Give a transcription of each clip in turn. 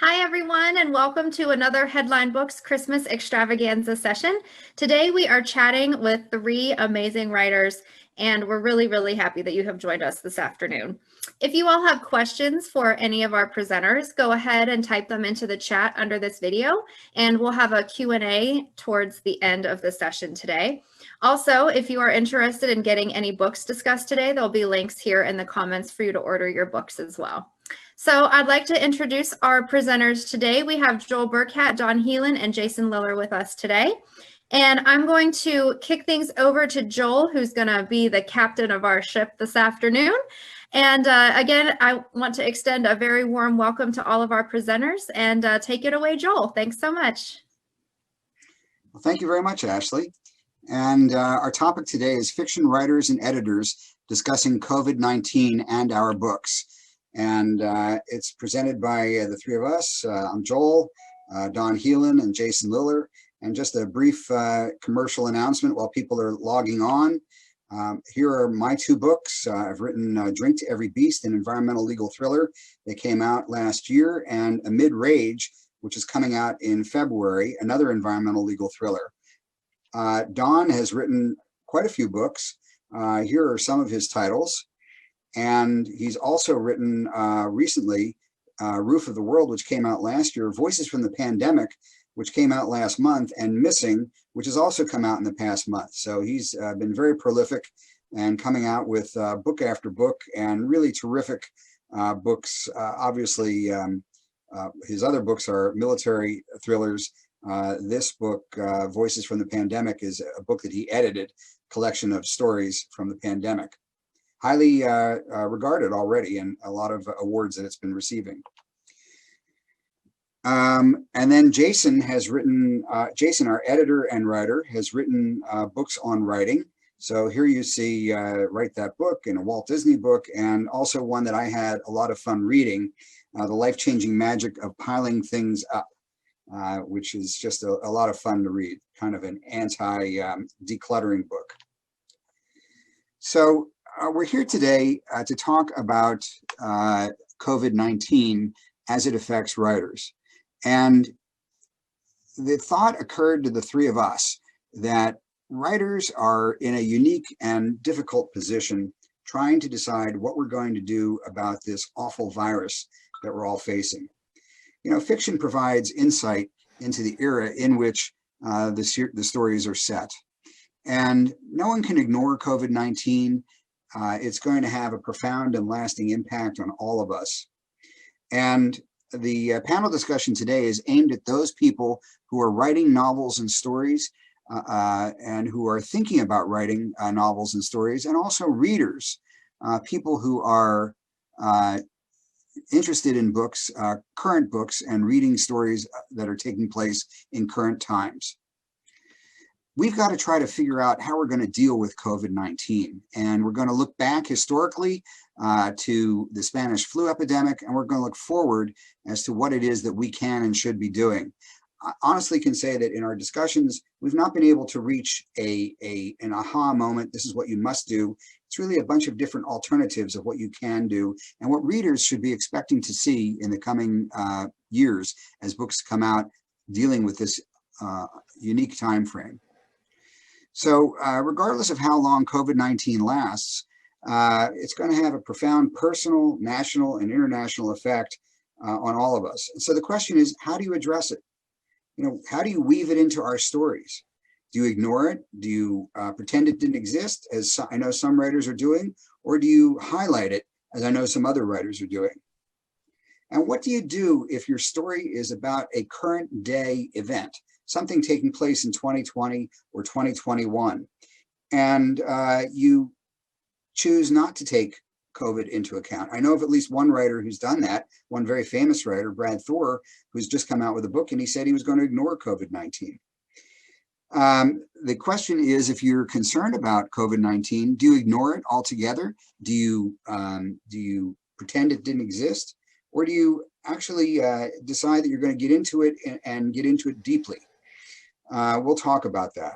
Hi, everyone, and welcome to another Headline Books Christmas Extravaganza session. Today, we are chatting with three amazing writers, and we're really happy that you have joined us this afternoon. If you all have questions for any of our presenters, go ahead and type them into the chat under this video, and we'll have a Q&A towards the end of the session today. Also, if you are interested in getting any books discussed today, there'll be links here in the comments for you to order your books as well. So I'd like to introduce our presenters today. We have Joel Burcat, Helin, and Jason Liller with us today. And I'm going to kick things over to Joel, who's going to be the captain of our ship this afternoon. And again, I want to extend a very warm welcome to all of our presenters, and take it away, Joel. Thanks so much. Well, thank you very much, Ashley. And our topic today is fiction writers and editors discussing COVID-19 and our books. And it's presented by the three of us. I'm Joel, Helin, and Jason Liller. And just a brief commercial announcement while people are logging on. Here are my two books. I've written Drink to Every Beast, an environmental legal thriller that came out last year, and Amid Rage, which is coming out in February, another environmental legal thriller. Don has written quite a few books. Here are some of his titles. And he's also written recently Roof of the World, which came out last year, Voices from the Pandemic, which came out last month, and Missing, which has also come out in the past month. So he's been very prolific and coming out with book after book and really terrific books. Obviously, his other books are military thrillers. This book, Voices from the Pandemic, is a book that he edited, collection of stories from the pandemic. Highly regarded already, and a lot of awards that it's been receiving. And then Jason has written, Jason, our editor and writer, has written books on writing. So here you see Write That Book, and a Walt Disney book, and also one that I had a lot of fun reading, The Life-Changing Magic of Piling Things Up, which is just a lot of fun to read, kind of an anti-decluttering book. So we're here today to talk about COVID-19 as it affects writers. And the thought occurred to the three of us that writers are in a unique and difficult position trying to decide what we're going to do about this awful virus that we're all facing. You know, fiction provides insight into the era in which the stories are set. And no one can ignore COVID-19. It's going to have a profound and lasting impact on all of us. And the panel discussion today is aimed at those people who are writing novels and stories and who are thinking about writing novels and stories, and also readers, people who are interested in books, current books, and reading stories that are taking place in current times. We've got to try to figure out how we're going to deal with COVID-19. And we're going to look back historically to the Spanish flu epidemic, and we're going to look forward as to what it is that we can and should be doing. I honestly can say that in our discussions, we've not been able to reach an aha moment. This is what you must do. It's really a bunch of different alternatives of what you can do and what readers should be expecting to see in the coming years as books come out dealing with this unique time frame. So regardless of how long COVID-19 lasts, it's going to have a profound personal, national, and international effect on all of us. And so the question is, how do you address it? You know, how do you weave it into our stories? Do you ignore it? Do you pretend it didn't exist, as I know some writers are doing? Or do you highlight it, as I know some other writers are doing? And what do you do if your story is about a current day event, something taking place in 2020 or 2021, and you choose not to take COVID into account? I know of at least one writer who's done that, one very famous writer, Brad Thor, who's just come out with a book, and he said he was going to ignore COVID-19. The question is, if you're concerned about COVID-19, do you ignore it altogether? Do you pretend it didn't exist? Or do you actually decide that you're going to get into it and get into it deeply? We'll talk about that.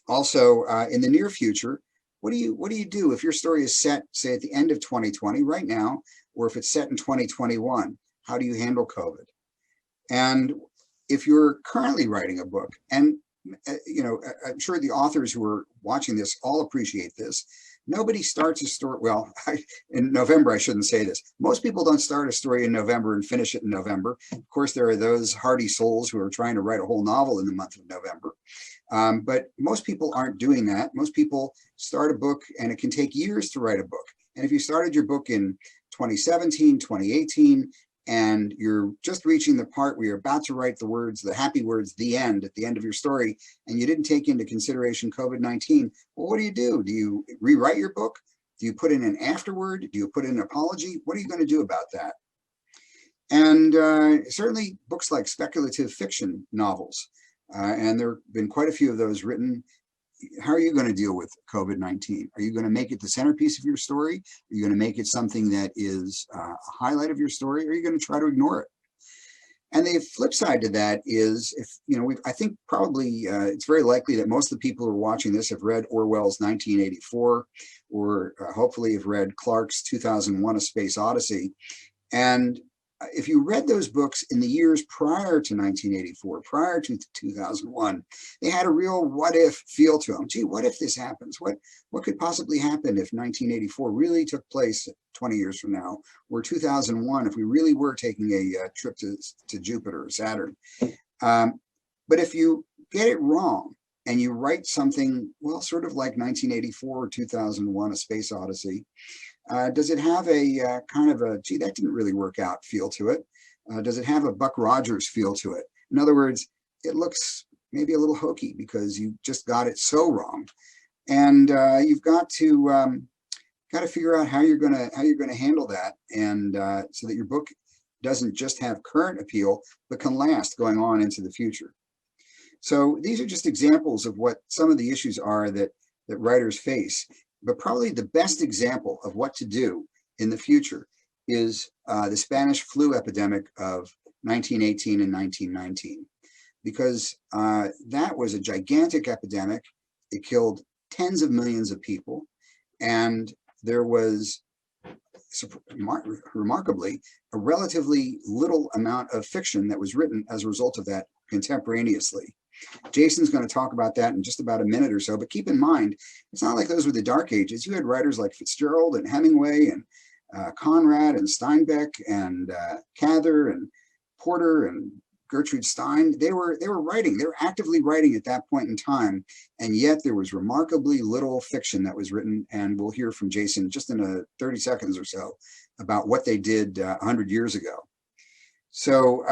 Also, in the near future, what do you do if your story is set, say, at the end of 2020 right now, or if it's set in 2021? How do you handle COVID? And if you're currently writing a book, and I'm sure the authors who are watching this all appreciate this. Nobody starts a story, well, in November, I shouldn't say this. Most people don't start a story in November and finish it in November. Of course, there are those hardy souls who are trying to write a whole novel in the month of November. But most people aren't doing that. Most people start a book and it can take years to write a book. And if you started your book in 2017, 2018, and you're just reaching the part where you're about to write the words, the happy words, the end, at the end of your story, and you didn't take into consideration COVID-19, well, what do? Do you rewrite your book? Do you put in an afterword? Do you put in an apology? What are you going to do about that? And certainly books like speculative fiction novels, and there have been quite a few of those written. How are you going to deal with COVID-19? Are you going to make it the centerpiece of your story? Are you going to make it something that is a highlight of your story? Or are you going to try to ignore it? And the flip side to that is, I think probably it's very likely that most of the people who are watching this have read Orwell's 1984, or hopefully have read Clarke's 2001: A Space Odyssey. And if you read those books in the years prior to 1984, prior to 2001, they had a real what if feel to them. Gee, what if this happens? What could possibly happen if 1984 really took place 20 years from now, or 2001 if we really were taking a trip to Jupiter or Saturn? But if you get it wrong and you write something, well, sort of like 1984 or 2001: A Space Odyssey, does it have a kind of a, gee, that didn't really work out feel to it? Does it have a Buck Rogers feel to it? In other words, it looks maybe a little hokey because you just got it so wrong. And you've got to figure out how you're gonna handle that, and so that your book doesn't just have current appeal, but can last going on into the future. So these are just examples of what some of the issues are that writers face. But probably the best example of what to do in the future is the Spanish flu epidemic of 1918 and 1919, because that was a gigantic epidemic. It killed tens of millions of people, and there was remarkably a relatively little amount of fiction that was written as a result of that contemporaneously. Jason's going to talk about that in just about a minute or so, but keep in mind, it's not like those were the dark ages. You had writers like Fitzgerald and Hemingway and Conrad and Steinbeck and Cather and Porter and Gertrude Stein. They were actively writing at that point in time, and yet there was remarkably little fiction that was written, and we'll hear from Jason just in 30 seconds or so about what they did 100 years ago. So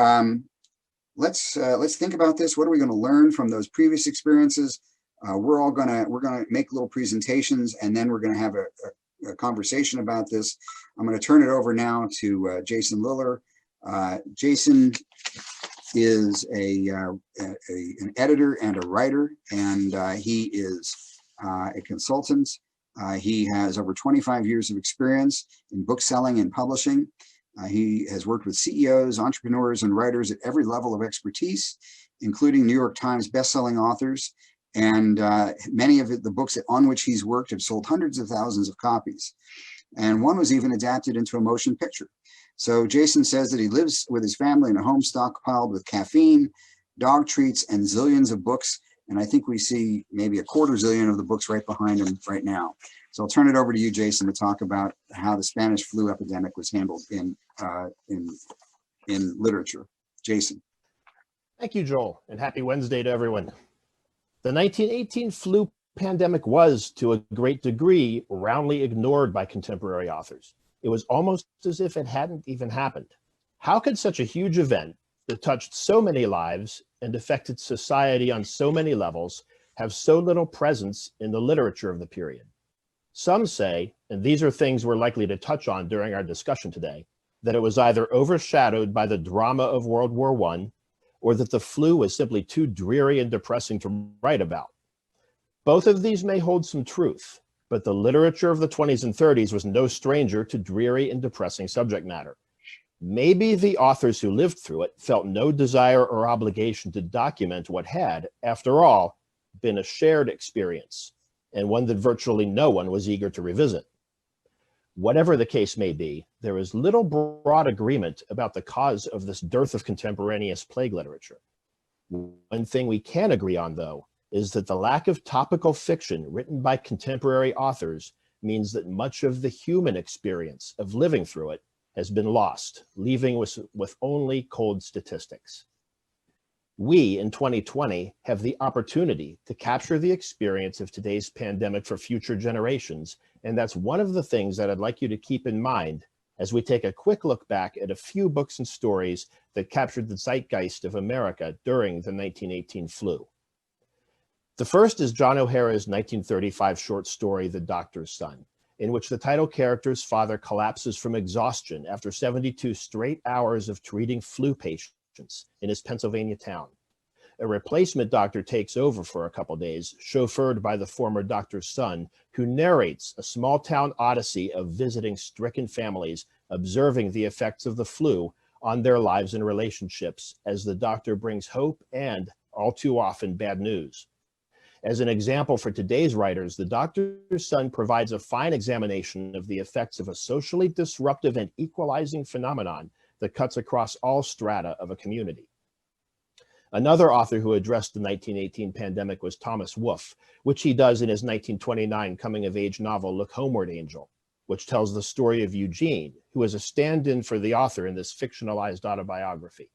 let's think about this. What are we going to learn from those previous experiences? We're gonna make little presentations, and then we're going to have a conversation about this. I'm going to turn it over now to Jason Liller. Jason is an editor and a writer, and he is a consultant. He has over 25 years of experience in bookselling and publishing. He has worked with CEOs, entrepreneurs, and writers at every level of expertise, including New York Times bestselling authors. And many of the books on which he's worked have sold hundreds of thousands of copies. And one was even adapted into a motion picture. So Jason says that he lives with his family in a home stockpiled with caffeine, dog treats, and zillions of books. And I think we see maybe a quarter zillion of the books right behind him right now. So I'll turn it over to you, Jason, to talk about how the Spanish flu epidemic was handled in literature. Jason. Thank you, Joel, and happy Wednesday to everyone. The 1918 flu pandemic was, to a great degree, roundly ignored by contemporary authors. It was almost as if it hadn't even happened. How could such a huge event that touched so many lives and affected society on so many levels have so little presence in the literature of the period? Some say, and these are things we're likely to touch on during our discussion today, that it was either overshadowed by the drama of World War I, or that the flu was simply too dreary and depressing to write about. Both of these may hold some truth, but the literature of the 20s and 30s was no stranger to dreary and depressing subject matter. Maybe the authors who lived through it felt no desire or obligation to document what had, after all, been a shared experience, and one that virtually no one was eager to revisit. Whatever the case may be, there is little broad agreement about the cause of this dearth of contemporaneous plague literature. One thing we can agree on, though, is that the lack of topical fiction written by contemporary authors means that much of the human experience of living through it has been lost, leaving us with only cold statistics. We, in 2020, have the opportunity to capture the experience of today's pandemic for future generations, and that's one of the things that I'd like you to keep in mind as we take a quick look back at a few books and stories that captured the zeitgeist of America during the 1918 flu. The first is John O'Hara's 1935 short story, The Doctor's Son, in which the title character's father collapses from exhaustion after 72 straight hours of treating flu patients in his Pennsylvania town. A replacement doctor takes over for a couple days, chauffeured by the former doctor's son, who narrates a small town odyssey of visiting stricken families, observing the effects of the flu on their lives and relationships as the doctor brings hope and, all too often, bad news. As an example for today's writers, the doctor's son provides a fine examination of the effects of a socially disruptive and equalizing phenomenon that cuts across all strata of a community. Another author who addressed the 1918 pandemic was Thomas Wolfe, which he does in his 1929 coming-of-age novel, Look Homeward, Angel, which tells the story of Eugene, who is a stand-in for the author in this fictionalized autobiography.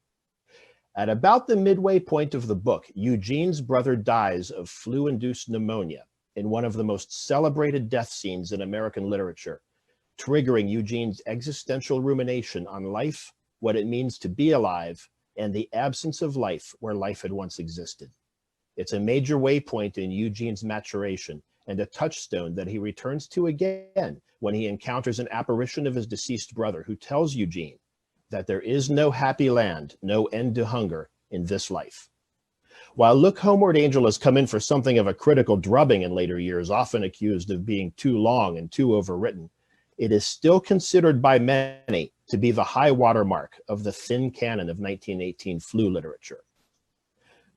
At about the midway point of the book, Eugene's brother dies of flu-induced pneumonia in one of the most celebrated death scenes in American literature, triggering Eugene's existential rumination on life, what it means to be alive, and the absence of life where life had once existed. It's a major waypoint in Eugene's maturation and a touchstone that he returns to again when he encounters an apparition of his deceased brother who tells Eugene that there is no happy land, no end to hunger in this life. While Look Homeward, Angel has come in for something of a critical drubbing in later years, often accused of being too long and too overwritten, it is still considered by many to be the high watermark of the thin canon of 1918 flu literature.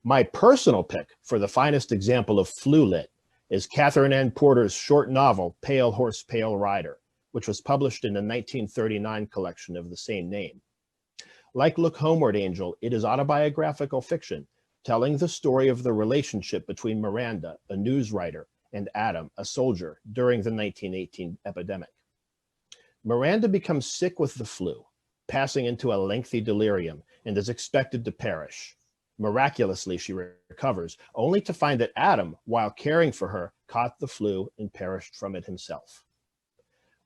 My personal pick for the finest example of flu lit is Catherine Ann Porter's short novel, Pale Horse, Pale Rider, which was published in the 1939 collection of the same name. Like Look Homeward, Angel, it is autobiographical fiction, telling the story of the relationship between Miranda, a news writer, and Adam, a soldier, during the 1918 epidemic. Miranda becomes sick with the flu, passing into a lengthy delirium, and is expected to perish. Miraculously, she recovers, only to find that Adam, while caring for her, caught the flu and perished from it himself.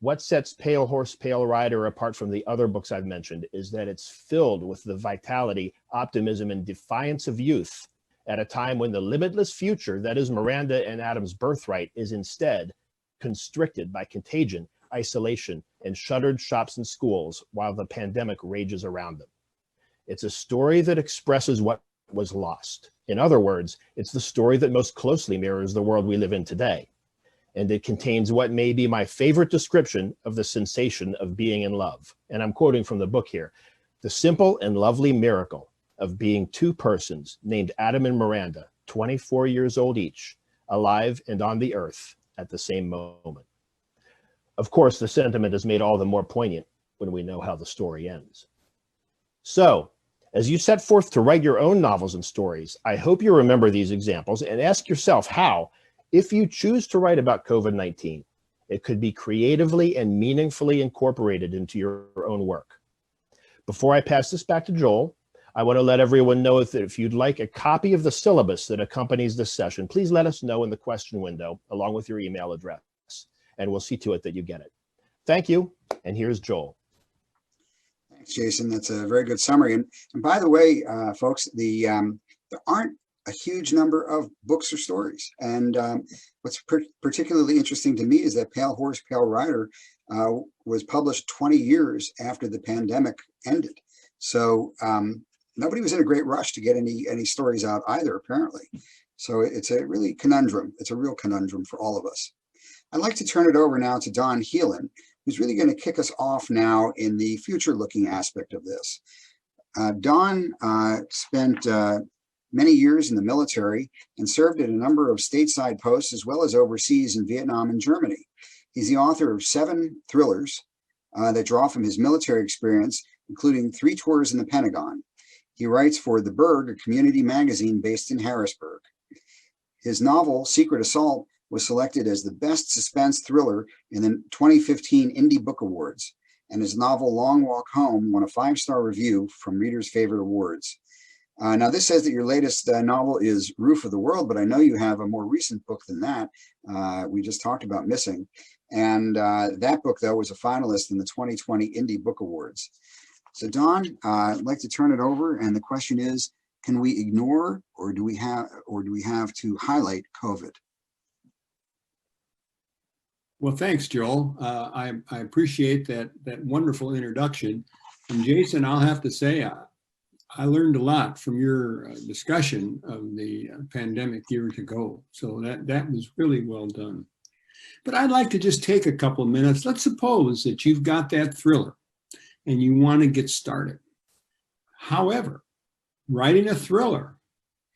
What sets Pale Horse, Pale Rider apart from the other books I've mentioned is that it's filled with the vitality, optimism, and defiance of youth at a time when the limitless future that is Miranda and Adam's birthright is instead constricted by contagion, isolation, and shuttered shops and schools while the pandemic rages around them. It's a story that expresses what was lost. In other words, it's the story that most closely mirrors the world we live in today. And it contains what may be my favorite description of the sensation of being in love. And I'm quoting from the book here. The simple and lovely miracle of being two persons named Adam and Miranda, 24 years old each, alive and on the earth at the same moment. Of course, the sentiment is made all the more poignant when we know how the story ends. So, as you set forth to write your own novels and stories, I hope you remember these examples and ask yourself how, if you choose to write about COVID-19, it could be creatively and meaningfully incorporated into your own work. Before I pass this back to Joel, I want to let everyone know that if you'd like a copy of the syllabus that accompanies this session, please let us know in the question window along with your email address, and we'll see to it that you get it. Thank you, and here's Joel. Thanks, Jason. That's a very good summary. And by the way, folks, there aren't a huge number of books or stories. And what's particularly interesting to me is that Pale Horse, Pale Rider was published 20 years after the pandemic ended. So nobody was in a great rush to get any stories out either, apparently. So it's a really conundrum. It's a real conundrum for all of us. I'd like to turn it over now to Don Helin, who's really going to kick us off now in the future-looking aspect of this. Don spent many years in the military and served at a number of stateside posts as well as overseas in Vietnam and Germany. He's the author of 7 thrillers that draw from his military experience, including 3 tours in the Pentagon. He writes for the Burg, a community magazine based in Harrisburg. His novel, Secret Assault, was selected as the best suspense thriller in the 2015 Indie Book Awards, and his novel, Long Walk Home, won a 5-star review from Readers' Favorite Awards. Now, this says that your latest novel is Roof of the World, but I know you have a more recent book than that. We just talked about Missing. And that book, though, was a finalist in the 2020 Indie Book Awards. So, Don, I'd like to turn it over. And the question is, can we ignore or do we have to highlight COVID? Well, thanks, Joel. I appreciate that wonderful introduction. And Jason, I'll have to say, I learned a lot from your discussion of the pandemic years ago. So that was really well done. But I'd like to just take a couple of minutes. Let's suppose that you've got that thriller and you want to get started. However, writing a thriller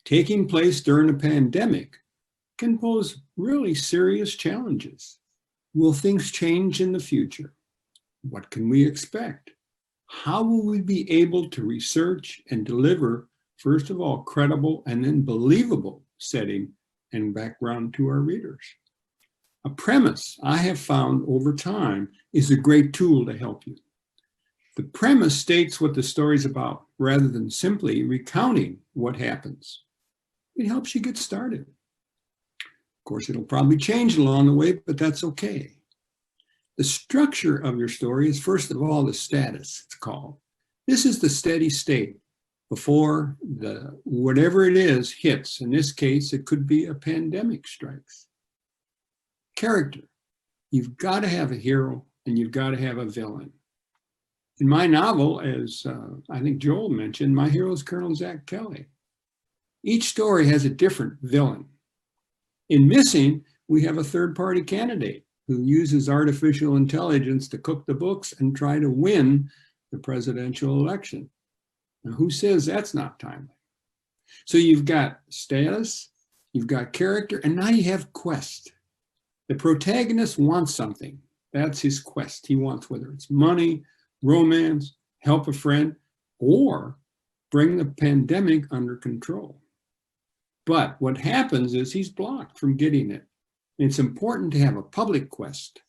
taking place during a pandemic can pose really serious challenges. Will things change in the future? What can we expect? How will we be able to research and deliver, first of all, credible and then believable setting and background to our readers? A premise I have found over time is a great tool to help you. The premise states what the story's about rather than simply recounting what happens. It helps you get started. Of course, it'll probably change along the way, but that's okay. The structure of your story is, first of all, the status, it's called. This is the steady state before the whatever it is hits. In this case, it could be a pandemic strikes. Character. You've got to have a hero and you've got to have a villain. In my novel, as I think Joel mentioned, my hero is Colonel Zach Kelly. Each story has a different villain. In Missing, we have a third-party candidate who uses artificial intelligence to cook the books and try to win the presidential election. Now, who says that's not timely? So you've got status, you've got character, and now you have quest. The protagonist wants something. That's his quest. He wants, whether it's money, romance, help a friend, or bring the pandemic under control. But what happens is he's blocked from getting it. It's important to have a public quest,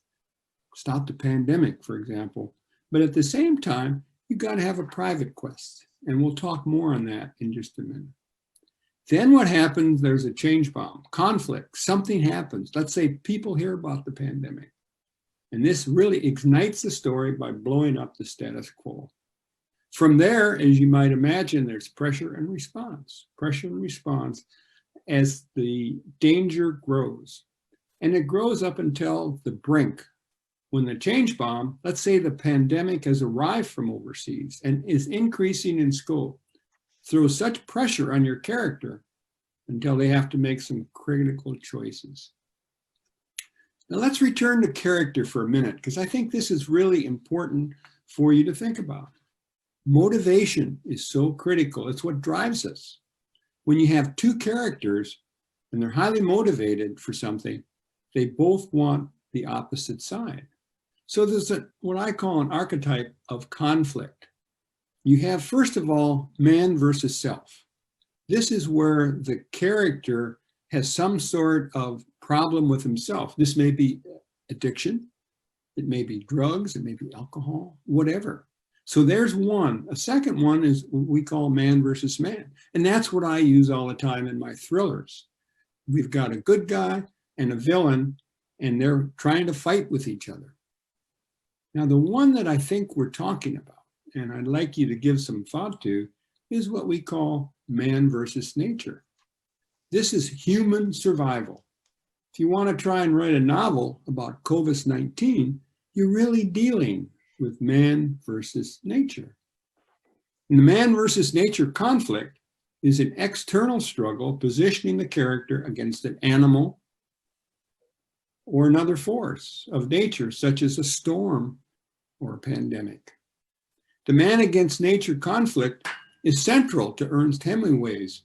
stop the pandemic, for example. But at the same time, you've got to have a private quest. And we'll talk more on that in just a minute. Then what happens, there's a change bomb, conflict, something happens. Let's say people hear about the pandemic. And this really ignites the story by blowing up the status quo. From there, as you might imagine, there's pressure and response as the danger grows. And it grows up until the brink. When the change bomb, let's say the pandemic has arrived from overseas and is increasing in scope, throws such pressure on your character until they have to make some critical choices. Now let's return to character for a minute, because I think this is really important for you to think about. Motivation is so critical. It's what drives us. When you have 2 characters and they're highly motivated for something, they both want the opposite side. So there's what I call an archetype of conflict. You have, first of all, man versus self. This is where the character has some sort of problem with himself. This may be addiction, it may be drugs, it may be alcohol, whatever. So there's one. A second one is what we call man versus man. And that's what I use all the time in my thrillers. We've got a good guy and a villain, and they're trying to fight with each other. Now, the one that I think we're talking about, and I'd like you to give some thought to, is what we call man versus nature. This is human survival. If you want to try and write a novel about COVID-19, you're really dealing with man versus nature. And the man versus nature conflict is an external struggle positioning the character against an animal or another force of nature, such as a storm or a pandemic. The man against nature conflict is central to Ernest Hemingway's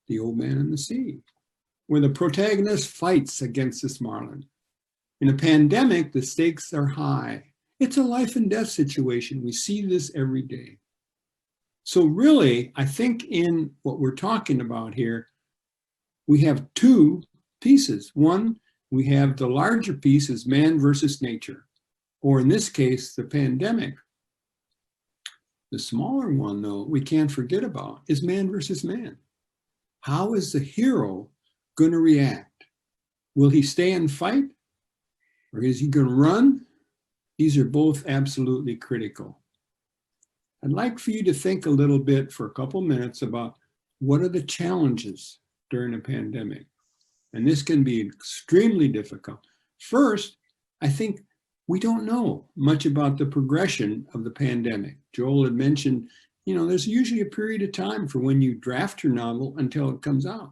The Old Man and the Sea, where the protagonist fights against this marlin. In a pandemic, the stakes are high. It's a life and death situation. We see this every day. So really, I think in what we're talking about here, we have two pieces. One, we have the larger piece is man versus nature, or in this case, the pandemic. The smaller one, though, we can't forget about is man versus man. How is the hero going to react? Will he stay and fight? Or is he going to run? These are both absolutely critical. I'd like for you to think a little bit for a couple minutes about what are the challenges during a pandemic. And this can be extremely difficult. First, I think we don't know much about the progression of the pandemic. Joel had mentioned, there's usually a period of time for when you draft your novel until it comes out.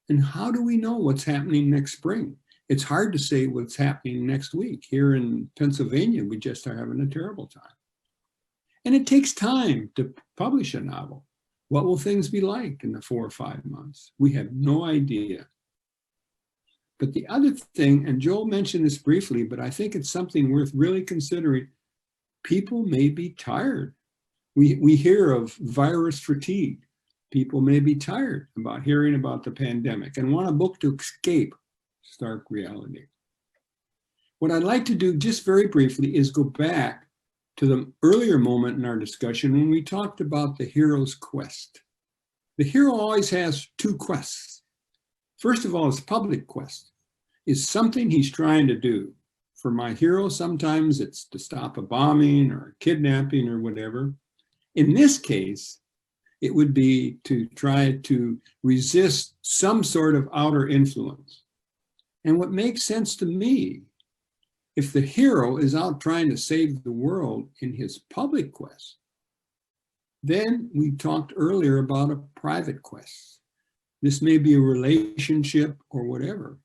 And how do we know what's happening next spring? It's hard to say what's happening next week. Here in Pennsylvania, we just are having a terrible time. And it takes time to publish a novel. What will things be like in the 4 or 5 months? We have no idea. But the other thing, and Joel mentioned this briefly, but I think it's something worth really considering, people may be tired. We hear of virus fatigue. People may be tired about hearing about the pandemic and want a book to escape stark reality. What I'd like to do just very briefly is go back to the earlier moment in our discussion when we talked about the hero's quest. The hero always has two quests. First of all, his public quest is something he's trying to do. For my hero, sometimes it's to stop a bombing or a kidnapping or whatever. In this case, it would be to try to resist some sort of outer influence. And what makes sense to me, if the hero is out trying to save the world in his public quest, then we talked earlier about a private quest. This may be a relationship or whatever.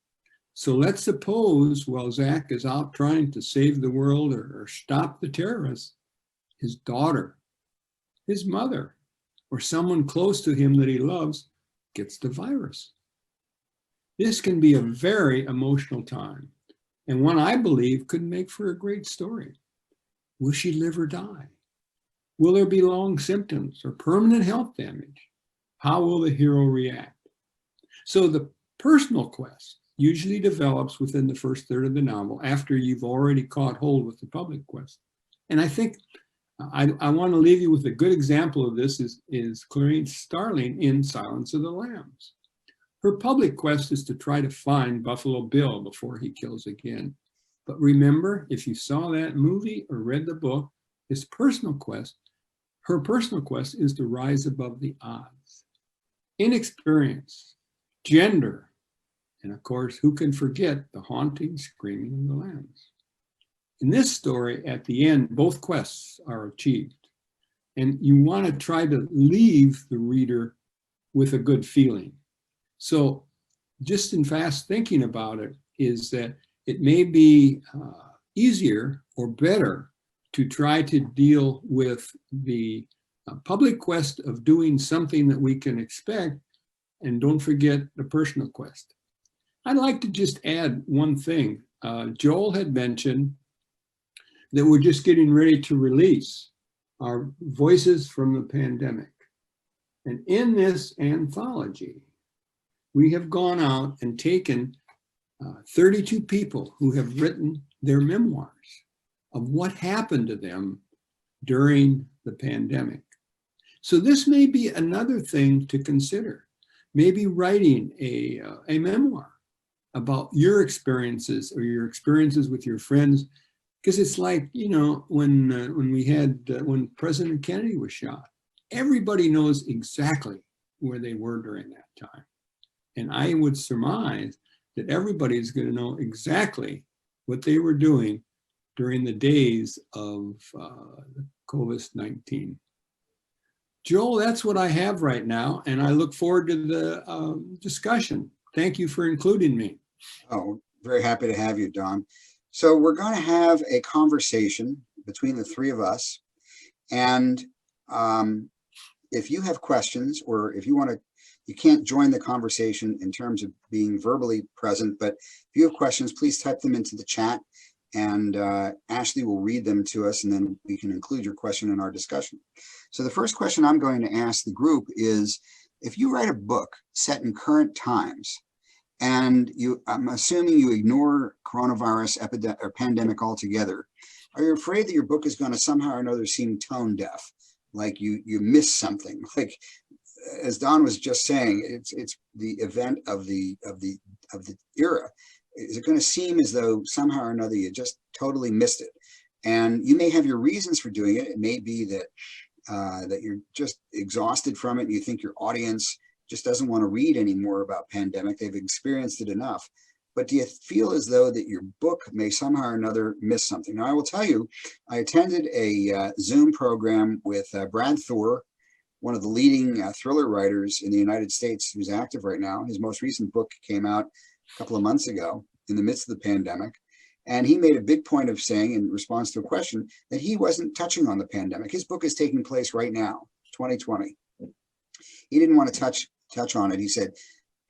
So let's suppose while Zach is out trying to save the world or stop the terrorists, his daughter, his mother, or someone close to him that he loves gets the virus. This can be a very emotional time, and one I believe could make for a great story. Will she live or die? Will there be long symptoms or permanent health damage? How will the hero react? So the personal quest usually develops within the first third of the novel after you've already caught hold with the public quest. And I think I want to leave you with a good example of this is Clarice Starling in Silence of the Lambs. Her public quest is to try to find Buffalo Bill before he kills again. But remember, if you saw that movie or read the book, her personal quest is to rise above the odds. Inexperience, gender, and of course, who can forget the haunting screaming of the lambs? In this story, at the end, both quests are achieved. And you want to try to leave the reader with a good feeling. So just in fast thinking about it is that it may be easier or better to try to deal with the public quest of doing something that we can expect, and don't forget the personal quest. I'd like to just add one thing. Joel had mentioned that we're just getting ready to release our Voices from the Pandemic. And in this anthology, we have gone out and taken 32 people who have written their memoirs of what happened to them during the pandemic. So this may be another thing to consider. Maybe writing a memoir about your experiences or your experiences with your friends, because it's like, when President Kennedy was shot, everybody knows exactly where they were during that time. And I would surmise that everybody is going to know exactly what they were doing during the days of COVID-19. Joel, that's what I have right now, and I look forward to the discussion. Thank you for including me. Oh, very happy to have you, Don. So we're going to have a conversation between the three of us. And if you have questions or if you want to You can't join the conversation in terms of being verbally present, but if you have questions, please type them into the chat, and Ashley will read them to us, and then we can include your question in our discussion. So the first question I'm going to ask the group is, if you write a book set in current times, and I'm assuming you ignore coronavirus epidemic or pandemic altogether, are you afraid that your book is going to somehow or another seem tone deaf, like you miss something? Like, as Don was just saying, it's the event of the era. Is it going to seem as though somehow or another you just totally missed it? And you may have your reasons for doing it. It may be that that you're just exhausted from it, and you think your audience just doesn't want to read anymore about pandemic. They've experienced it enough. But do you feel as though that your book may somehow or another miss something? Now, I will tell you, I attended a Zoom program with Brad Thor, one of the leading thriller writers in the United States, who's active right now. His most recent book came out a couple of months ago in the midst of the pandemic. And he made a big point of saying, in response to a question, that he wasn't touching on the pandemic. His book is taking place right now, 2020. He didn't want to touch on it. He said,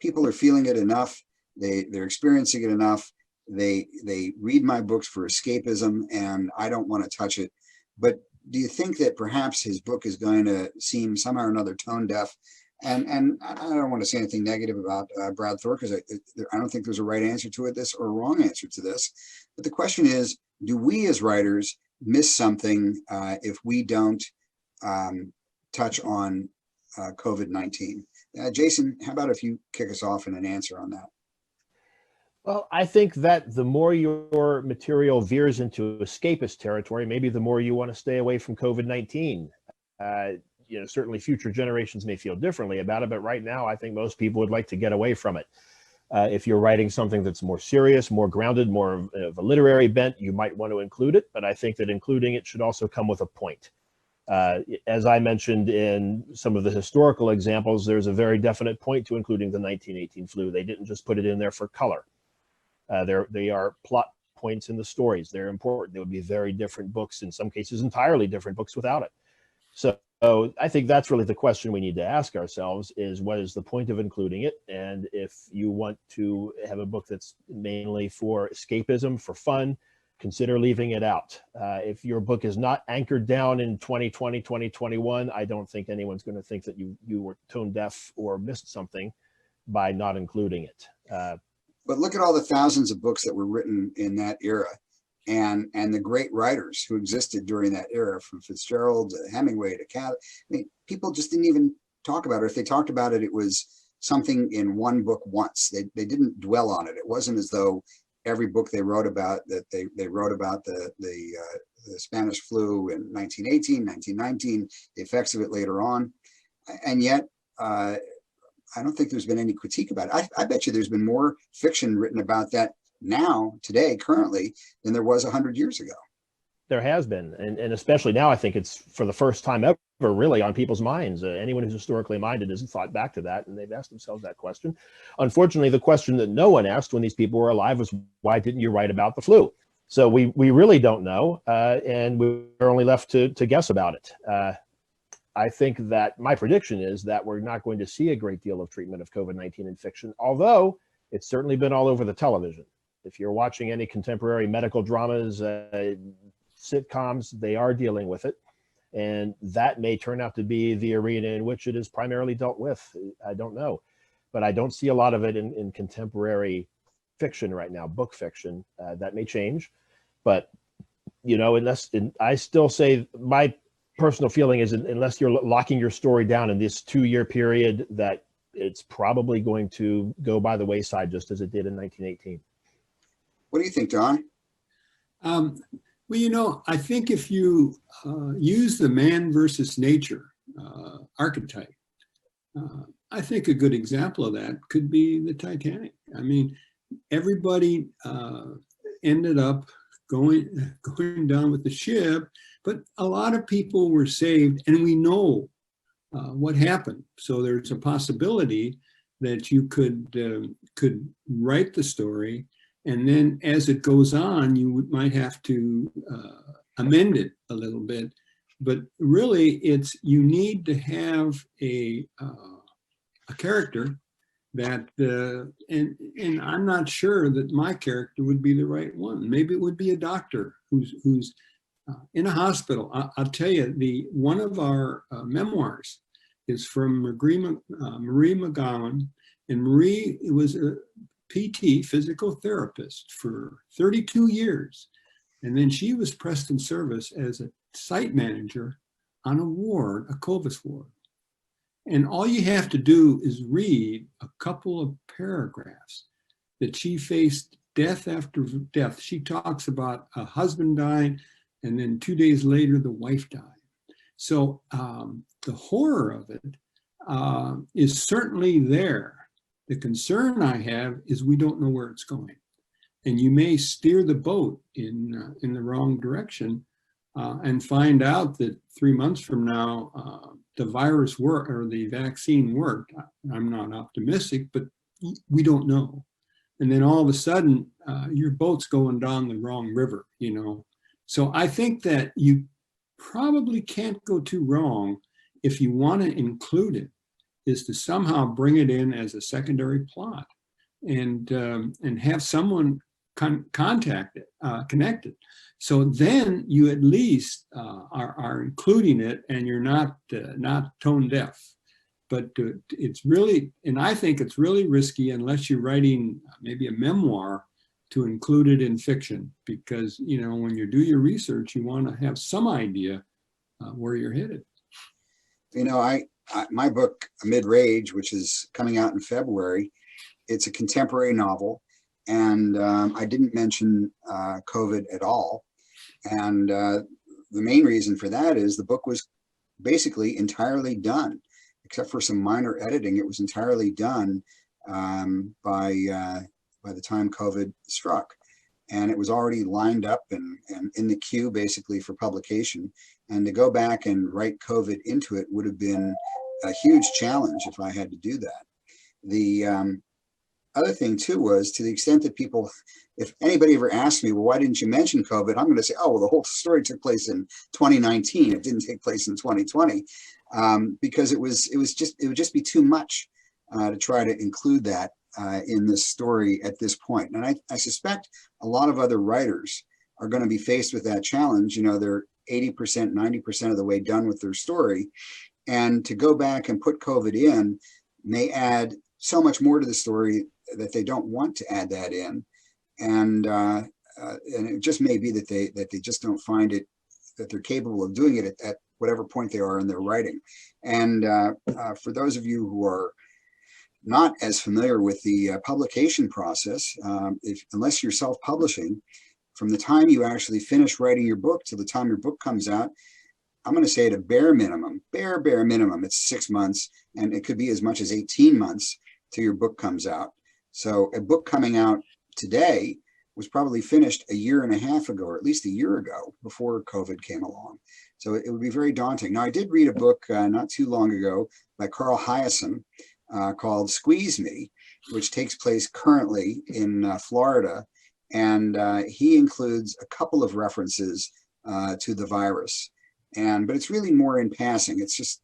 people are feeling it enough. They're experiencing it enough. They read my books for escapism, and I don't want to touch it. But do you think that perhaps his book is going to seem somehow or another tone deaf? And I don't want to say anything negative about Brad Thor, because I don't think there's a right answer to it, this, or a wrong answer to this. But the question is, do we as writers miss something if we don't touch on COVID-19? Jason, how about if you kick us off in an answer on that? Well, I think that the more your material veers into escapist territory, maybe the more you want to stay away from COVID-19. Certainly future generations may feel differently about it, but right now I think most people would like to get away from it. If you're writing something that's more serious, more grounded, more of a literary bent, you might want to include it, but I think that including it should also come with a point. As I mentioned in some of the historical examples, there's a very definite point to including the 1918 flu. They didn't just put it in there for color. They are plot points in the stories. They're important. They would be very different books, in some cases entirely different books without it. So I think that's really the question we need to ask ourselves, is what is the point of including it? And if you want to have a book that's mainly for escapism, for fun, consider leaving it out. If your book is not anchored down in 2020, 2021, I don't think anyone's going to think that you were tone deaf or missed something by not including it. But look at all the thousands of books that were written in that era, and the great writers who existed during that era, from Fitzgerald to Hemingway to Cat. I mean, people just didn't even talk about it. If they talked about it, it was something in one book once. They didn't dwell on it. It wasn't as though every book they wrote about, that they wrote about the Spanish flu in 1918, 1919, the effects of it later on. And yet, I don't think there's been any critique about it. I bet you there's been more fiction written about that now, today, currently, than there was 100 years ago. There has been, and especially now, I think it's for the first time ever really on people's minds. Anyone who's historically minded has thought back to that, and they've asked themselves that question. Unfortunately, the question that no one asked when these people were alive was, why didn't you write about the flu? So we really don't know, and we're only left to guess about it. I think that my prediction is that we're not going to see a great deal of treatment of COVID-19 in fiction, although it's certainly been all over the television. If you're watching any contemporary medical dramas, sitcoms, they are dealing with it. And that may turn out to be the arena in which it is primarily dealt with. I don't know. But I don't see a lot of it in contemporary fiction right now, book fiction. That may change. But, I still say my personal feeling is, unless you're locking your story down in this 2-year period, that it's probably going to go by the wayside, just as it did in 1918. What do you think, John? Well, I think if you use the man versus nature archetype, I think a good example of that could be the Titanic. I mean, everybody ended up going down with the ship, but a lot of people were saved, and we know what happened. So there's a possibility that you could write the story, and then as it goes on, you might have to amend it a little bit. But really, you need to have a a character that, and I'm not sure that my character would be the right one. Maybe it would be a doctor who's in a hospital. I'll tell you, one of our memoirs is from Marie McGowan, and Marie was a PT, physical therapist, for 32 years. And then she was pressed in service as a site manager on a ward, a COVID ward. And all you have to do is read a couple of paragraphs that she faced death after death. She talks about a husband dying, and then 2 days later, the wife died. So the horror of it is certainly there. The concern I have is we don't know where it's going. And you may steer the boat in the wrong direction and find out that 3 months from now, the virus worked or the vaccine worked. I'm not optimistic, but we don't know. And then all of a sudden, your boat's going down the wrong river, you know. So I think that you probably can't go too wrong if you want to include it, is to somehow bring it in as a secondary plot and have someone connected. So then you at least are including it, and you're not tone deaf. But it's really, and I think it's really risky unless you're writing maybe a memoir to include it in fiction, because you know when you do your research, you want to have some idea where you're headed. You know, my book Mid-Rage, which is coming out in February, it's a contemporary novel, and I didn't mention COVID at all. And the main reason for that is the book was basically entirely done, except for some minor editing. It was entirely done by the time COVID struck. And it was already lined up and in the queue basically for publication. And to go back and write COVID into it would have been a huge challenge if I had to do that. The other thing too was, to the extent that people, if anybody ever asked me, well, why didn't you mention COVID? I'm going to say, oh, well, the whole story took place in 2019. It didn't take place in 2020 because it would just be too much to try to include that in this story at this point. And I suspect a lot of other writers are going to be faced with that challenge. You know, they're 80%, 90% of the way done with their story. And to go back and put COVID in may add so much more to the story that they don't want to add that in. And it just may be that they just don't find it, that they're capable of doing it at whatever point they are in their writing. And for those of you who are not as familiar with the publication process, unless you're self-publishing, from the time you actually finish writing your book to the time your book comes out, I'm going to say at a bare minimum, it's 6 months, and it could be as much as 18 months till your book comes out. So a book coming out today was probably finished a year and a half ago, or at least a year ago, before COVID came along. So it would be very daunting. Now, I did read a book not too long ago by Carl Hyacin called Squeeze Me, which takes place currently in Florida. And he includes a couple of references to the virus. But it's really more in passing. It's just,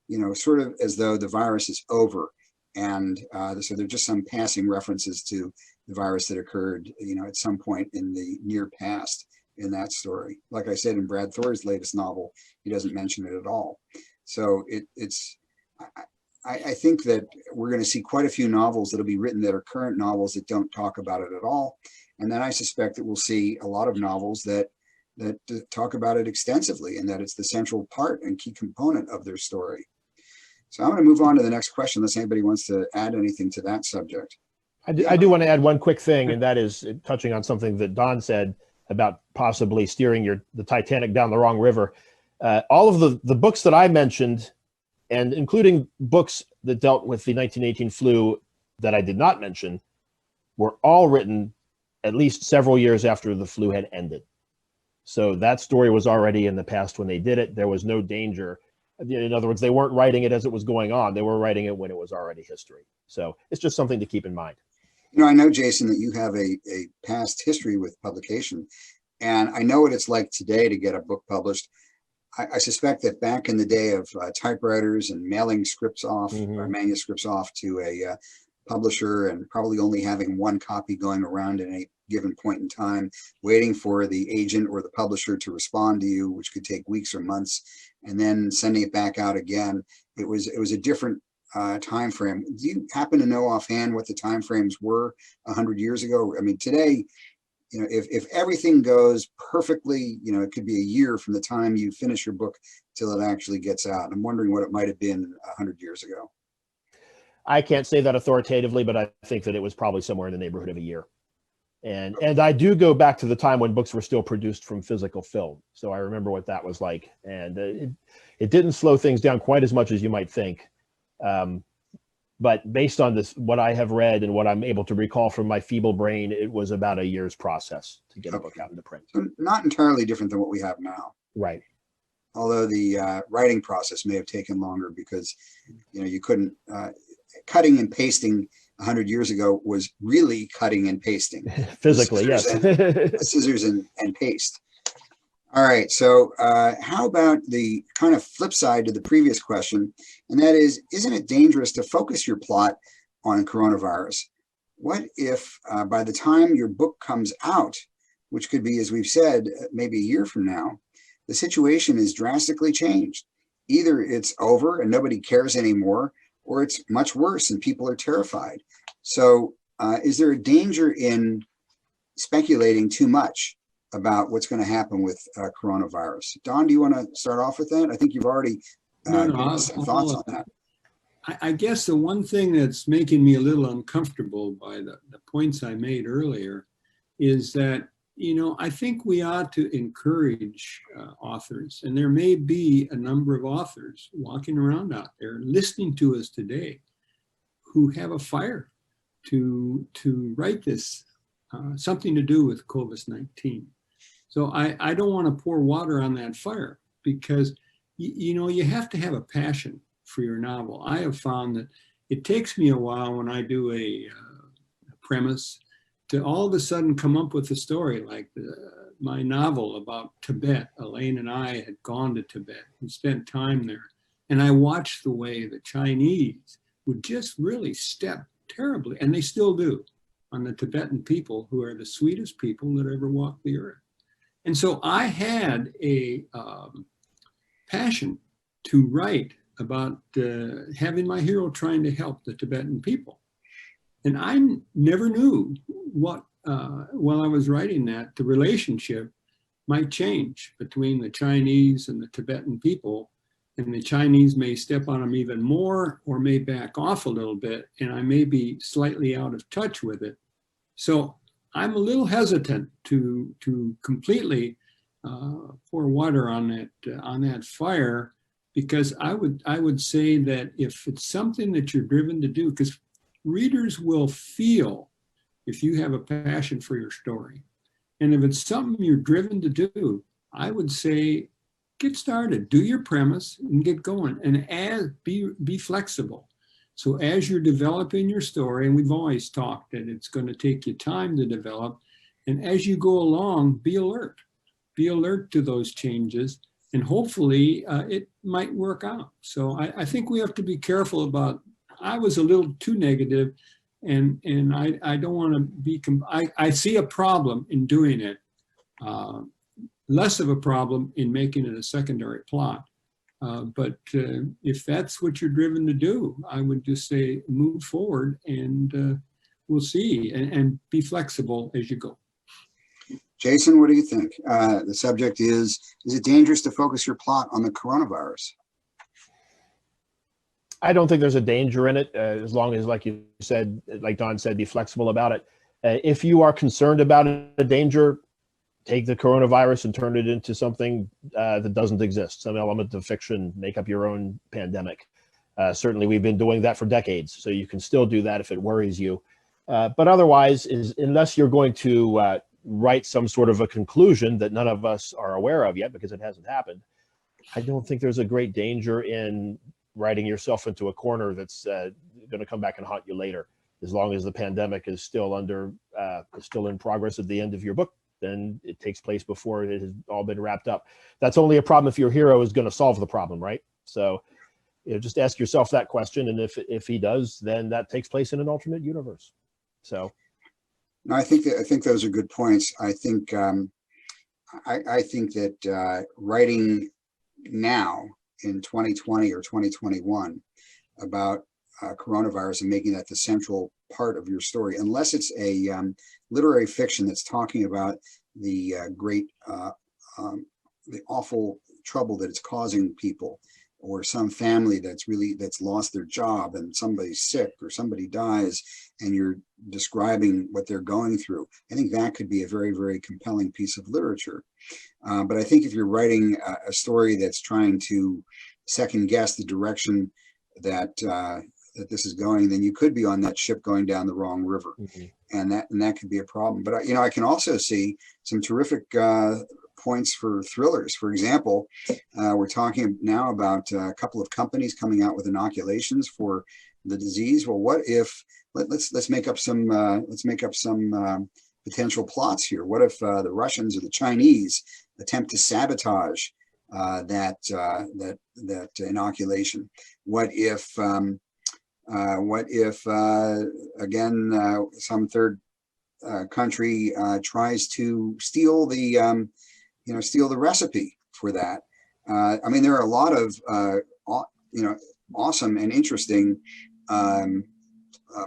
you know, sort of as though the virus is over. And so there are just some passing references to the virus that occurred, you know, at some point in the near past in that story. Like I said, in Brad Thor's latest novel, he doesn't mention it at all. So I think that we're going to see quite a few novels that'll be written that are current novels that don't talk about it at all. And then I suspect that we'll see a lot of novels that talk about it extensively, and that it's the central part and key component of their story. So I'm going to move on to the next question, unless anybody wants to add anything to that subject. I do want to add one quick thing, and that is touching on something that Don said about possibly steering the Titanic down the wrong river. All of the books that I mentioned, and including books that dealt with the 1918 flu that I did not mention, were all written at least several years after the flu had ended. So that story was already in the past when they did it. There was no danger. In other words, they weren't writing it as it was going on. They were writing it when it was already history. So it's just something to keep in mind. You know, I know, Jason, that you have a past history with publication, and I know what it's like today to get a book published. I suspect that back in the day of typewriters and mailing scripts off, or manuscripts off to a publisher, and probably only having one copy going around at a given point in time, waiting for the agent or the publisher to respond to you, which could take weeks or months, and then sending it back out again. It was a different time frame. Do you happen to know offhand what the time frames were 100 years ago? I mean, today, you know, if everything goes perfectly, you know, it could be a year from the time you finish your book till it actually gets out. I'm wondering what it might have been 100 years ago. I can't say that authoritatively, but I think that it was probably somewhere in the neighborhood of a year. And I do go back to the time when books were still produced from physical film. So I remember what that was like. And it didn't slow things down quite as much as you might think. But based on this, what I have read and what I'm able to recall from my feeble brain, it was about a year's process to get a book out into print. So not entirely different than what we have now. Right. Although the writing process may have taken longer because, you know, you couldn't, cutting and pasting 100 years ago was really cutting and pasting. Physically, yes. Scissors and paste. All right, so how about the kind of flip side to the previous question, and that is, isn't it dangerous to focus your plot on coronavirus? What if by the time your book comes out, which could be, as we've said, maybe a year from now, the situation is drastically changed? Either it's over and nobody cares anymore, or it's much worse and people are terrified. So is there a danger in speculating too much about what's going to happen with coronavirus? Don, do you want to start off with that? I think you've already given us some thoughts on that. I guess the one thing that's making me a little uncomfortable by the points I made earlier is that, you know, I think we ought to encourage authors, and there may be a number of authors walking around out there listening to us today who have a fire to write this, something to do with COVID-19. So I don't want to pour water on that fire, because, you know, you have to have a passion for your novel. I have found that it takes me a while when I do a premise to all of a sudden come up with a story like my novel about Tibet. Elaine and I had gone to Tibet and spent time there. And I watched the way the Chinese would just really step terribly, and they still do, on the Tibetan people, who are the sweetest people that ever walked the earth. And so I had a passion to write about having my hero trying to help the Tibetan people. And I never knew what, while I was writing that, the relationship might change between the Chinese and the Tibetan people. And the Chinese may step on them even more, or may back off a little bit, and I may be slightly out of touch with it. So I'm a little hesitant to completely pour water on that fire, because I would say that if it's something that you're driven to do, because readers will feel if you have a passion for your story, and if it's something you're driven to do, I would say get started, do your premise, and get going, and be flexible. So as you're developing your story, and we've always talked that it's going to take you time to develop, and as you go along, be alert to those changes, and hopefully it might work out. So I think we have to be careful about, I was a little too negative, and I don't want to be, I see a problem in doing it, less of a problem in making it a secondary plot. But if that's what you're driven to do, I would just say move forward, and we'll see, and be flexible as you go. Jason, what do you think? The subject is it dangerous to focus your plot on the coronavirus? I don't think there's a danger in it, as long as, like you said, like Don said, be flexible about it. If you are concerned about a danger, take the coronavirus and turn it into something that doesn't exist, some element of fiction, make up your own pandemic. Certainly, we've been doing that for decades, so you can still do that if it worries you. But otherwise, unless you're going to write some sort of a conclusion that none of us are aware of yet because it hasn't happened, I don't think there's a great danger in writing yourself into a corner that's going to come back and haunt you later. As long as the pandemic is still in progress at the end of your book, then it takes place before it has all been wrapped up. That's only a problem if your hero is going to solve the problem, right? So, just ask yourself that question, and if he does, then that takes place in an alternate universe. So, no, I think those are good points. I think I think that writing now in 2020 or 2021 about coronavirus and making that the central part of your story, unless it's a literary fiction that's talking about the the awful trouble that it's causing people, or some family that's lost their job and somebody's sick or somebody dies and you're describing what they're going through. I think that could be a very, very compelling piece of literature. But I think if you're writing a story that's trying to second guess the direction that this is going, then you could be on that ship going down the wrong river. And that could be a problem. But I can also see some terrific points for thrillers. For example, we're talking now about a couple of companies coming out with inoculations for the disease. Well, what if let's make up some potential plots here. What if the Russians or the Chinese attempt to sabotage that inoculation? What if again some third country tries to steal the recipe for that? I mean, there are a lot of awesome and interesting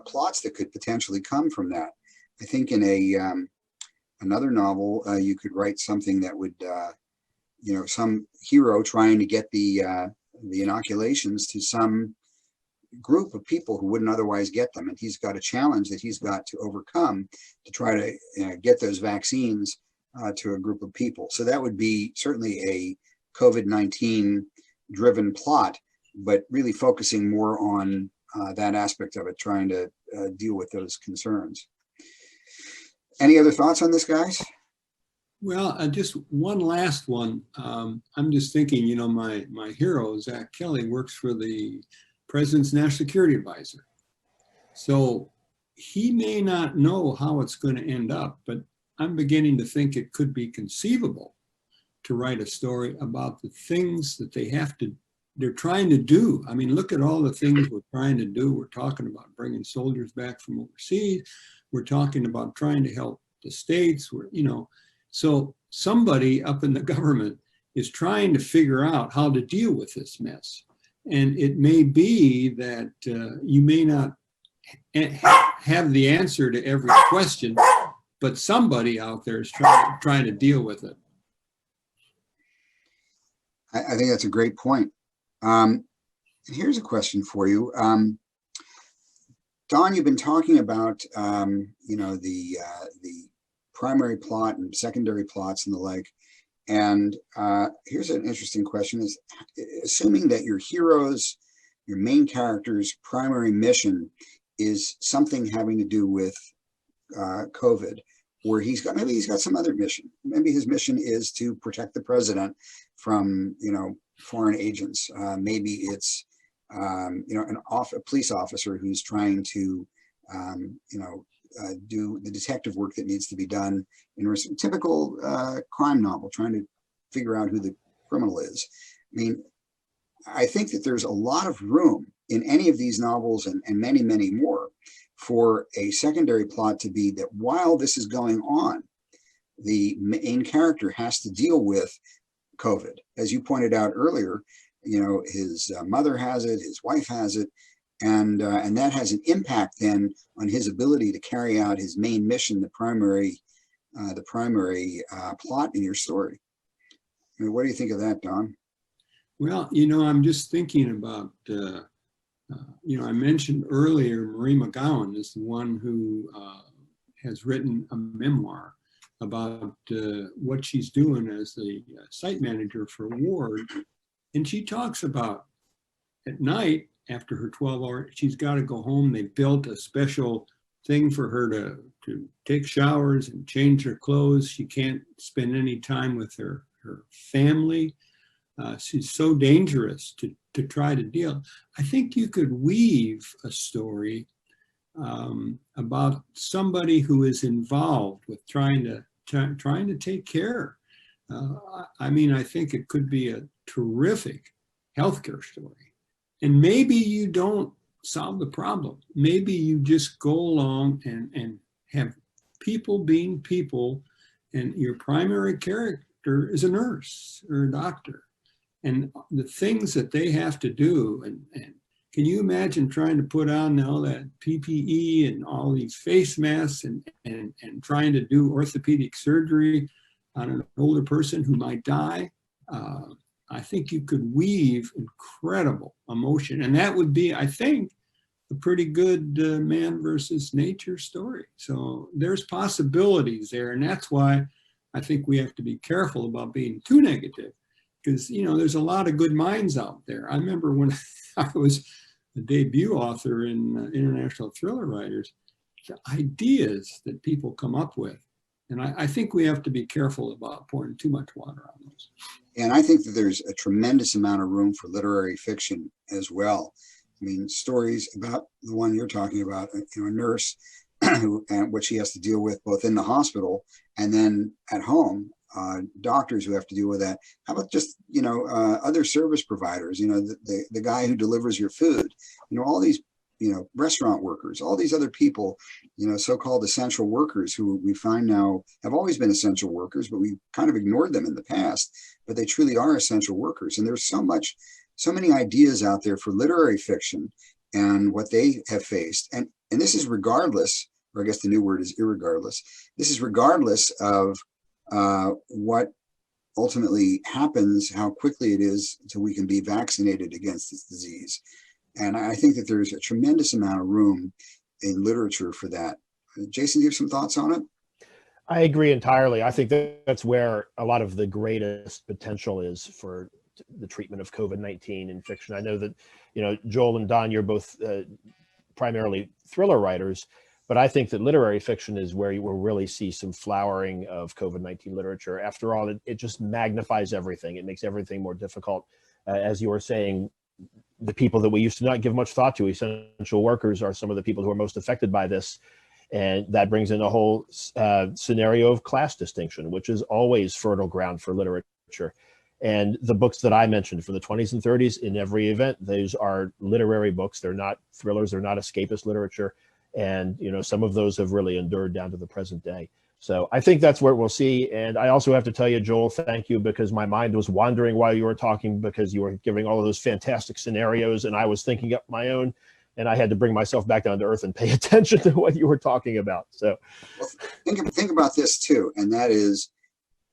plots that could potentially come from that. I think in another novel, you could write something that would, some hero trying to get the inoculations to some group of people who wouldn't otherwise get them, and he's got a challenge that he's got to overcome to try to get those vaccines to a group of people. So that would be certainly a COVID-19 driven plot, but really focusing more on that aspect of it, trying to deal with those concerns. Any other thoughts on this, guys? Well, just one last one. I'm just thinking, my hero, Zach Kelly, works for the President's National Security Advisor. So he may not know how it's going to end up, but I'm beginning to think it could be conceivable to write a story about the things that they're trying to do. I mean, look at all the things we're trying to do. We're talking about bringing soldiers back from overseas. We're talking about trying to help the states. So somebody up in the government is trying to figure out how to deal with this mess. And it may be that you may not have the answer to every question, but somebody out there is trying to deal with it. I think that's a great point. And here's a question for you. Don, you've been talking about, the primary plot and secondary plots and the like. And here's an interesting question: is assuming that your main character's primary mission is something having to do with COVID, or maybe he's got some other mission. Maybe his mission is to protect the president from, foreign agents. Maybe it's, a police officer who's trying to, do the detective work that needs to be done in a typical crime novel, trying to figure out who the criminal is. I mean, I think that there's a lot of room in any of these novels and many, many more for a secondary plot to be that while this is going on, the main character has to deal with COVID. As you pointed out earlier, his mother has it, his wife has it, and that has an impact then on his ability to carry out his main mission, the primary plot in your story. I mean, what do you think of that, Don? Well, I'm just thinking about, I mentioned earlier, Marie McGowan is the one who has written a memoir about what she's doing as the site manager for Ward. And she talks about at night, after her 12-hour, she's got to go home. They built a special thing for her to take showers and change her clothes. She can't spend any time with her family. She's so dangerous to try to deal. I think you could weave a story about somebody who is involved with trying to trying to take care. I mean, I think it could be a terrific healthcare story. And maybe you don't solve the problem. Maybe you just go along and have people being people, and your primary character is a nurse or a doctor. And the things that they have to do, and can you imagine trying to put on all that PPE and all these face masks and trying to do orthopedic surgery on an older person who might die? I think you could weave incredible emotion. And that would be, I think, a pretty good man versus nature story. So there's possibilities there. And that's why I think we have to be careful about being too negative, because, you know, there's a lot of good minds out there. I remember when I was a debut author in International Thriller Writers, the ideas that people come up with. And I think we have to be careful about pouring too much water on those. And I think that there's a tremendous amount of room for literary fiction as well. I mean, stories about the one you're talking about, you know, a nurse who, and what she has to deal with both in the hospital and then at home, doctors who have to deal with that. How about just, you know, other service providers, you know, the guy who delivers your food, you know, all these, you know, restaurant workers, all these other people, you know, so-called essential workers who we find now have always been essential workers, but we kind of ignored them in the past, but they truly are essential workers. And there's so many ideas out there for literary fiction and what they have faced. And this is regardless, or I guess the new word is irregardless. This is regardless of what ultimately happens, how quickly it is until we can be vaccinated against this disease. And I think that there's a tremendous amount of room in literature for that. Jason, do you have some thoughts on it? I agree entirely. I think that's where a lot of the greatest potential is for the treatment of COVID-19 in fiction. I know that, you know, Joel and Don, you're both primarily thriller writers, but I think that literary fiction is where you will really see some flowering of COVID-19 literature. After all, it just magnifies everything. It makes everything more difficult. As you were saying, the people that we used to not give much thought to, essential workers, are some of the people who are most affected by this. And that brings in a whole scenario of class distinction, which is always fertile ground for literature. And the books that I mentioned from the 20s and 30s, in every event, those are literary books. They're not thrillers. They're not escapist literature. And, you know, some of those have really endured down to the present day. So I think that's what we'll see. And I also have to tell you, Joel, thank you, because my mind was wandering while you were talking, because you were giving all of those fantastic scenarios and I was thinking up my own, and I had to bring myself back down to earth and pay attention to what you were talking about. So well, think about this too. And that is,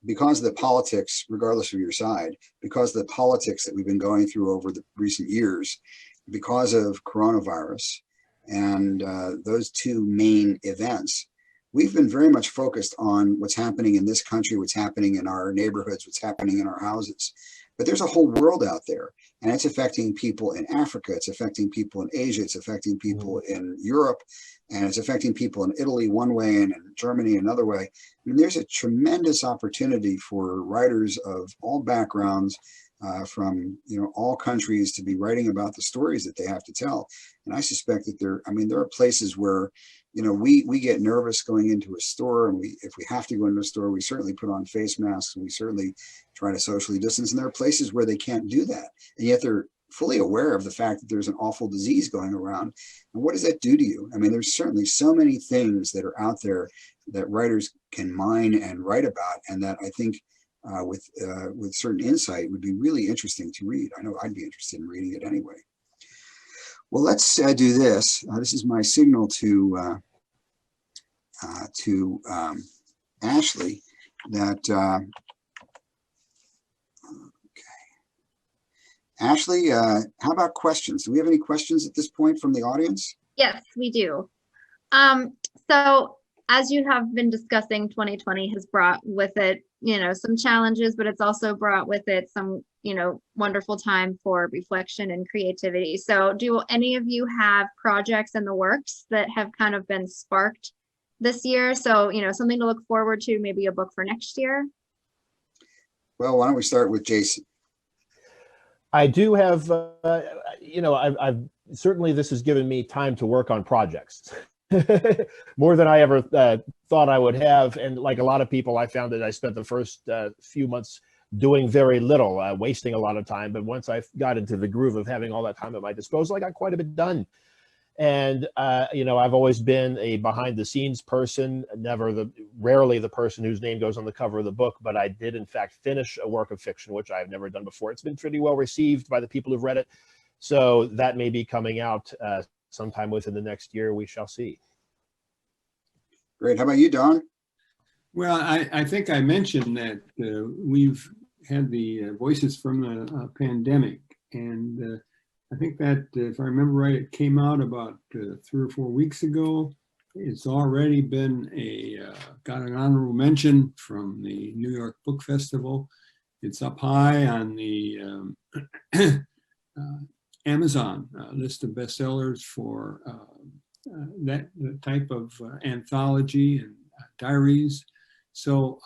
because of the politics, regardless of your side, because of the politics that we've been going through over the recent years, because of coronavirus and those two main events, we've been very much focused on what's happening in this country, what's happening in our neighborhoods, what's happening in our houses. But there's a whole world out there, and it's affecting people in Africa, it's affecting people in Asia, it's affecting people in Europe, and it's affecting people in Italy one way and in Germany another way. I mean, there's a tremendous opportunity for writers of all backgrounds, from, you know, all countries, to be writing about the stories that they have to tell. And I suspect that there are places where, you know, we get nervous going into a store, and if we have to go into a store, we certainly put on face masks, and we certainly try to socially distance. And there are places where they can't do that, and yet they're fully aware of the fact that there's an awful disease going around. And what does that do to you? I mean, there's certainly so many things that are out there that writers can mine and write about, and that I think with certain insight would be really interesting to read. I know I'd be interested in reading it anyway. Well, let's do this. This is my signal to Ashley that, okay. Ashley, how about questions? Do we have any questions at this point from the audience? Yes, we do. So as you have been discussing, 2020 has brought with it, you know, some challenges, but it's also brought with it some, you know, wonderful time for reflection and creativity. So do any of you have projects in the works that have kind of been sparked this year? So, you know, something to look forward to, maybe a book for next year? Well, why don't we start with Jason? I do have, you know, I've certainly, this has given me time to work on projects. more than I ever thought I would have. And like a lot of people, I found that I spent the first few months doing very little, wasting a lot of time. But once I got into the groove of having all that time at my disposal, I got quite a bit done. And, I've always been a behind the scenes person, rarely the person whose name goes on the cover of the book, but I did in fact finish a work of fiction, which I've never done before. It's been pretty well received by the people who've read it. So that may be coming out sometime within the next year. We shall see. Great. How about you, Don? Well, I think I mentioned that we've had the Voices from the Pandemic, and I think that, if I remember right, it came out about 3 or 4 weeks ago. It's already been got an honorable mention from the New York Book Festival. It's up high on the Amazon list of bestsellers for that type of anthology and diaries. So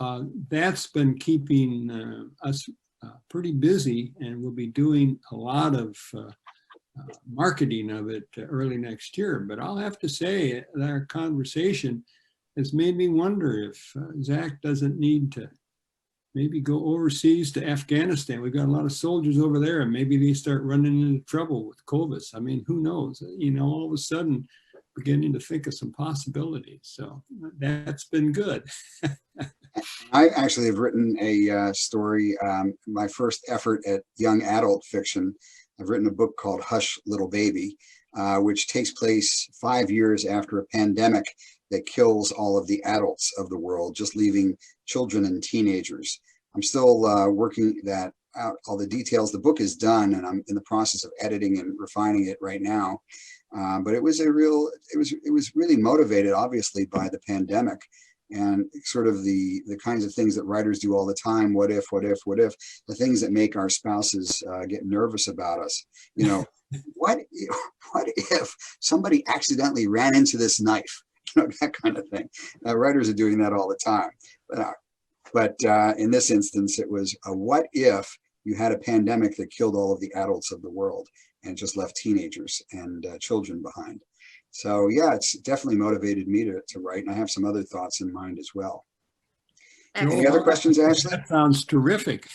that's been keeping us pretty busy, and we'll be doing a lot of marketing of it early next year. But I'll have to say that our conversation has made me wonder if Zach doesn't need to maybe go overseas to Afghanistan. We've got a lot of soldiers over there, and maybe they start running into trouble with COVID. I mean, who knows? All of a sudden, beginning to think of some possibilities. So that's been good. I actually have written a story, my first effort at young adult fiction. I've written a book called Hush, Little Baby, which takes place 5 years after a pandemic that kills all of the adults of the world, just leaving children and teenagers. I'm still working that out, all the details. The book is done, and I'm in the process of editing and refining it right now. But it was really motivated, obviously, by the pandemic and sort of the kinds of things that writers do all the time. What if, the things that make our spouses get nervous about us. What if somebody accidentally ran into this knife? That kind of thing. Writers are doing that all the time. But in this instance, it was a what if you had a pandemic that killed all of the adults of the world and just left teenagers and children behind. So yeah, it's definitely motivated me to write, and I have some other thoughts in mind as well. Any other questions, Ashley? That sounds terrific.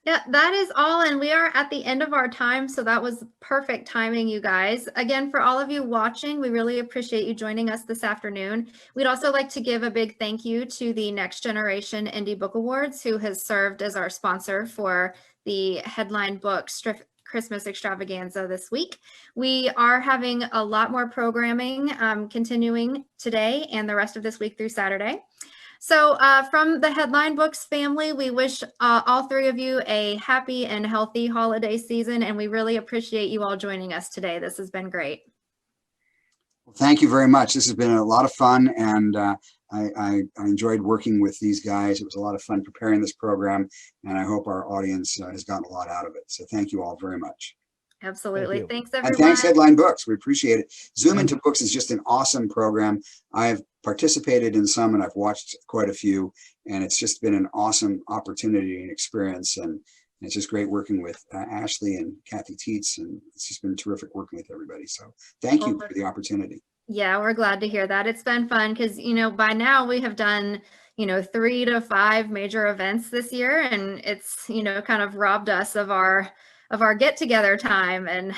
Yeah, that is all. And we are at the end of our time. So that was perfect timing, you guys. Again, for all of you watching, we really appreciate you joining us this afternoon. We'd also like to give a big thank you to the Next Generation Indie Book Awards, who has served as our sponsor for the Headline Books Christmas extravaganza this week. We are having a lot more programming continuing today and the rest of this week through Saturday. So from the Headline Books family, we wish all three of you a happy and healthy holiday season, and we really appreciate you all joining us today. This has been great. Well, thank you very much. This has been a lot of fun, and I enjoyed working with these guys. It was a lot of fun preparing this program, and I hope our audience has gotten a lot out of it. So thank you all very much. Absolutely. Thanks, everyone. And thanks, Headline Books. We appreciate it. Zoom into Books is just an awesome program. I've participated in some, and I've watched quite a few, and it's just been an awesome opportunity and experience. And it's just great working with Ashley and Kathy Teets, and it's just been terrific working with everybody. So thank you for the opportunity. Yeah, we're glad to hear that. It's been fun because, by now we have done, 3 to 5 major events this year, and it's, kind of robbed us of our get together time and,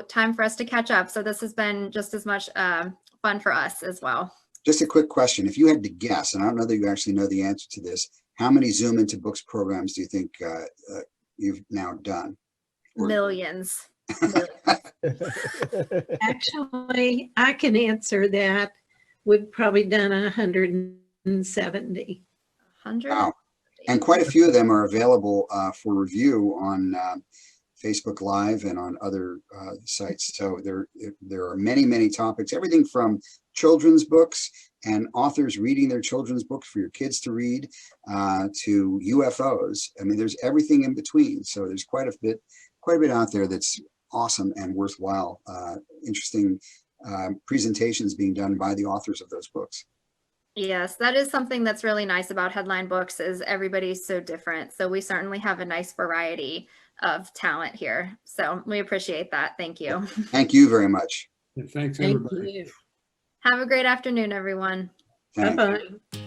time for us to catch up. So this has been just as much fun for us as well. Just a quick question. If you had to guess, and I don't know that you actually know the answer to this, how many Zoom into Books programs do you think you've now done? Millions. Actually, I can answer that. We've probably done 170. 100? Wow. And quite a few of them are available for review on Facebook Live and on other sites. So there are many, many topics, everything from children's books and authors reading their children's books for your kids to read to UFOs. I mean, there's everything in between. So there's quite a bit out there that's awesome and worthwhile, interesting presentations being done by the authors of those books. Yes, that is something that's really nice about Headline Books is everybody's so different. So we certainly have a nice variety of talent here. So we appreciate that. Thank you. Thank you very much. And thanks, Thank everybody. you. Have a great afternoon, everyone. Thanks. Bye-bye.